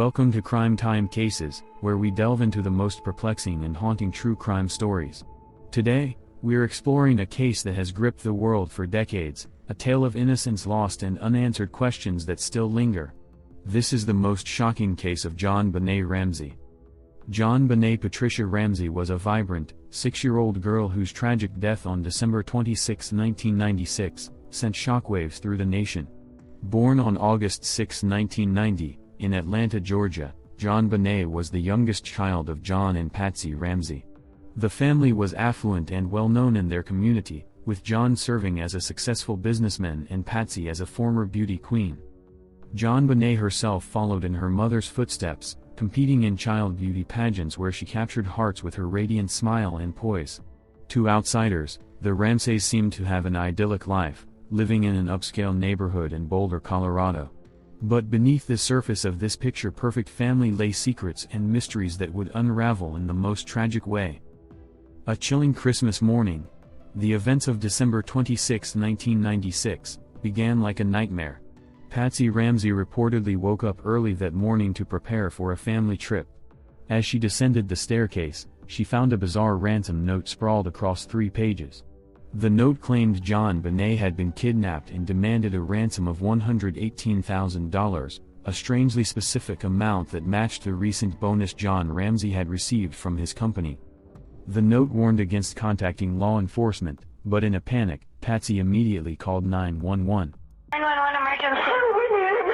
Welcome to Crime Time Cases, where we delve into the most perplexing and haunting true crime stories. Today, we're exploring a case that has gripped the world for decades, a tale of innocence lost and unanswered questions that still linger. This is the most shocking case of JonBenét Ramsey. JonBenét Patricia Ramsey was a vibrant, 6-year-old girl whose tragic death on December 26, 1996, sent shockwaves through the nation. Born on August 6, 1990, in Atlanta, Georgia, JonBenét was the youngest child of John and Patsy Ramsey. The family was affluent and well-known in their community, with John serving as a successful businessman and Patsy as a former beauty queen. JonBenét herself followed in her mother's footsteps, competing in child beauty pageants where she captured hearts with her radiant smile and poise. To outsiders, the Ramseys seemed to have an idyllic life, living in an upscale neighborhood in Boulder, Colorado. But beneath the surface of this picture-perfect family lay secrets and mysteries that would unravel in the most tragic way. A chilling Christmas morning, the events of December 26, 1996, began like a nightmare. Patsy Ramsey reportedly woke up early that morning to prepare for a family trip. As she descended the staircase, she found a bizarre ransom note sprawled across 3 pages. The note claimed JonBenét had been kidnapped and demanded a ransom of $118,000, a strangely specific amount that matched the recent bonus John Ramsey had received from his company. The note warned against contacting law enforcement, but in a panic, Patsy immediately called 911. 911 emergency. We need him.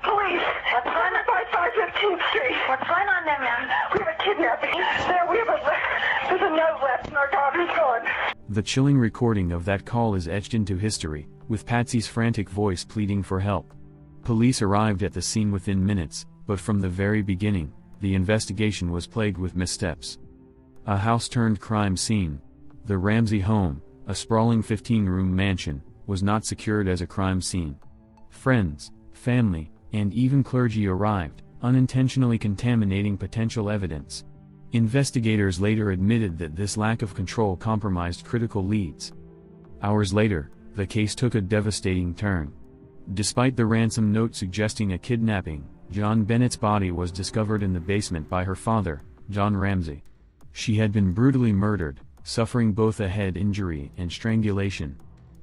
Police. What's going on? 515th Street. What's going on there, ma'am? We have a kidnapping. There's a note left and our daughter's gone. The chilling recording of that call is etched into history, with Patsy's frantic voice pleading for help. Police arrived at the scene within minutes, but from the very beginning, the investigation was plagued with missteps. A house-turned-crime scene. The Ramsey home, a sprawling 15-room mansion, was not secured as a crime scene. Friends, family, and even clergy arrived, unintentionally contaminating potential evidence. Investigators later admitted that this lack of control compromised critical leads. Hours later, the case took a devastating turn. Despite the ransom note suggesting a kidnapping, JonBenét's body was discovered in the basement by her father, John Ramsey. She had been brutally murdered, suffering both a head injury and strangulation.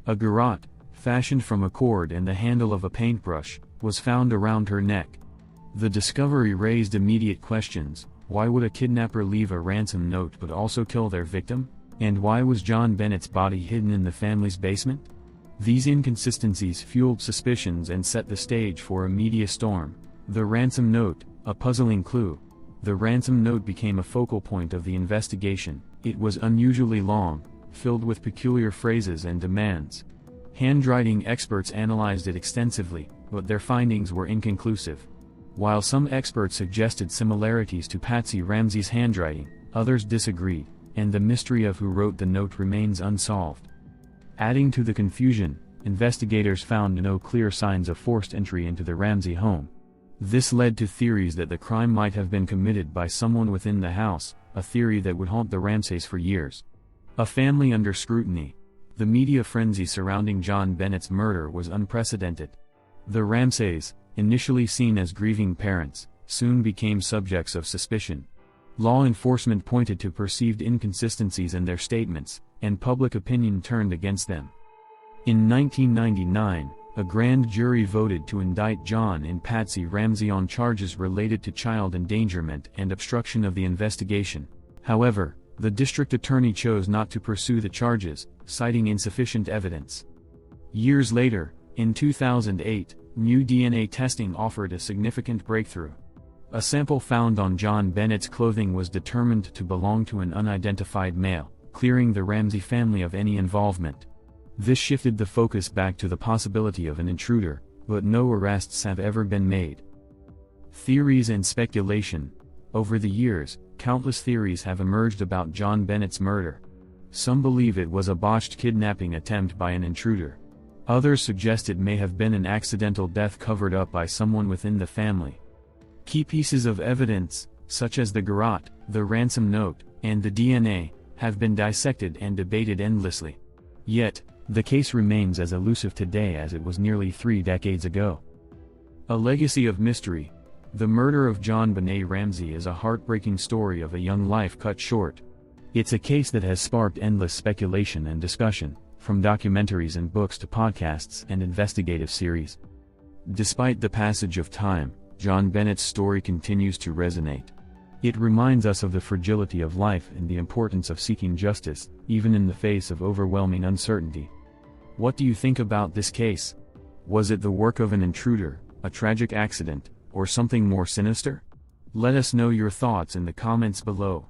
A garrote, fashioned from a cord and the handle of a paintbrush, was found around her neck. The discovery raised immediate questions. Why would a kidnapper leave a ransom note but also kill their victim? And why was JonBenét's body hidden in the family's basement? These inconsistencies fueled suspicions and set the stage for a media storm. The ransom note, a puzzling clue. The ransom note became a focal point of the investigation. It was unusually long, filled with peculiar phrases and demands. Handwriting experts analyzed it extensively, but their findings were inconclusive. While some experts suggested similarities to Patsy Ramsey's handwriting, others disagreed, and the mystery of who wrote the note remains unsolved. Adding to the confusion, investigators found no clear signs of forced entry into the Ramsey home. This led to theories that the crime might have been committed by someone within the house, a theory that would haunt the Ramseys for years. A family under scrutiny. The media frenzy surrounding JonBenét's murder was unprecedented. The Ramseys, initially seen as grieving parents, soon became subjects of suspicion. Law enforcement pointed to perceived inconsistencies in their statements, and public opinion turned against them. In 1999, a grand jury voted to indict John and Patsy Ramsey on charges related to child endangerment and obstruction of the investigation. However, the district attorney chose not to pursue the charges, citing insufficient evidence. Years later, in 2008, new DNA testing offered a significant breakthrough. A sample found on JonBenét's clothing was determined to belong to an unidentified male, clearing the Ramsey family of any involvement. This shifted the focus back to the possibility of an intruder, but no arrests have ever been made. Theories and speculation. Over the years, countless theories have emerged about JonBenét's murder. Some believe it was a botched kidnapping attempt by an intruder. Others suggest it may have been an accidental death covered up by someone within the family. Key pieces of evidence, such as the garrote, the ransom note, and the DNA, have been dissected and debated endlessly. Yet, the case remains as elusive today as it was nearly 3 decades ago. A legacy of mystery. The murder of JonBenét Ramsey is a heartbreaking story of a young life cut short. It's a case that has sparked endless speculation and discussion, from documentaries and books to podcasts and investigative series. Despite the passage of time, JonBenét's story continues to resonate. It reminds us of the fragility of life and the importance of seeking justice, even in the face of overwhelming uncertainty. What do you think about this case? Was it the work of an intruder, a tragic accident, or something more sinister? Let us know your thoughts in the comments below.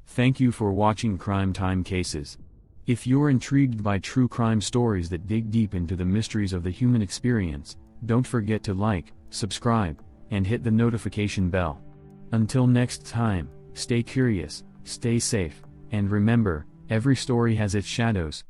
Thank you for watching Crime Time Cases. If you're intrigued by true crime stories that dig deep into the mysteries of the human experience, don't forget to like, subscribe, and hit the notification bell. Until next time, stay curious, stay safe, and remember, every story has its shadows.